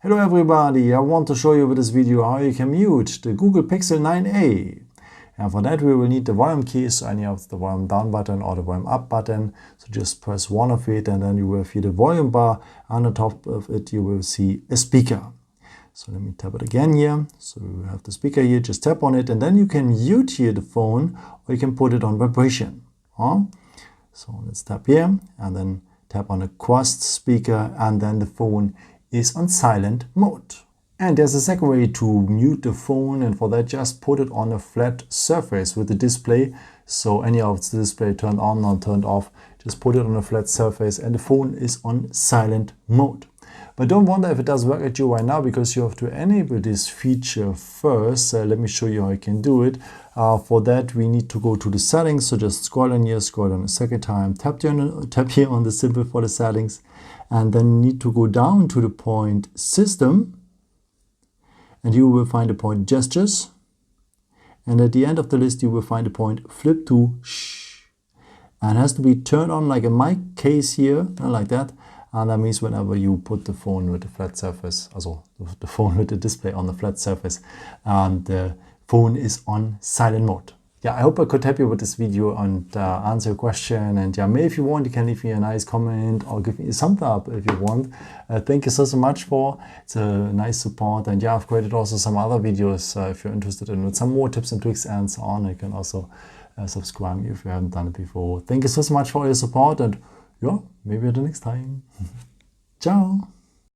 Hello everybody, I want to show you with this video how you can mute the Google Pixel 9a. And for that we will need the volume key, so any of the volume down button or the volume up button. So just press one of it and then you will see the volume bar. On the top of it you will see a speaker. So let me tap it again here. So we have the speaker here, just tap on it and then you can mute here the phone or you can put it on vibration. So let's tap here and then tap on the crossed speaker and then the phone is on silent mode. And there's a second way to mute the phone, and for that just put it on a flat surface with the display. So any of the display turned on or turned off, just put it on a flat surface and the phone is on silent mode. But don't wonder if it does work at you right now, because you have to enable this feature first. Let me show you how you can do it. For that we need to go to the settings, so just scroll in here, scroll on a second time, tap here on the symbol for the settings, and then you need to go down to the point System, and you will find the point Gestures, and at the end of the list you will find the point Flip to Shh, and it has to be turned on like a mic case here, like that. And that means whenever you put the phone with the flat surface, also the phone with the display on the flat surface, the phone is on silent mode. Yeah, I hope I could help you with this video and answer your question. And yeah, maybe if you want, you can leave me a nice comment or give me a thumbs up if you want. Thank you so much for it's a nice support. And yeah, I've created also some other videos if you're interested in with some more tips and tricks and so on. You can also subscribe if you haven't done it before. Thank you so much for your support, and yeah, maybe at the next time. Ciao.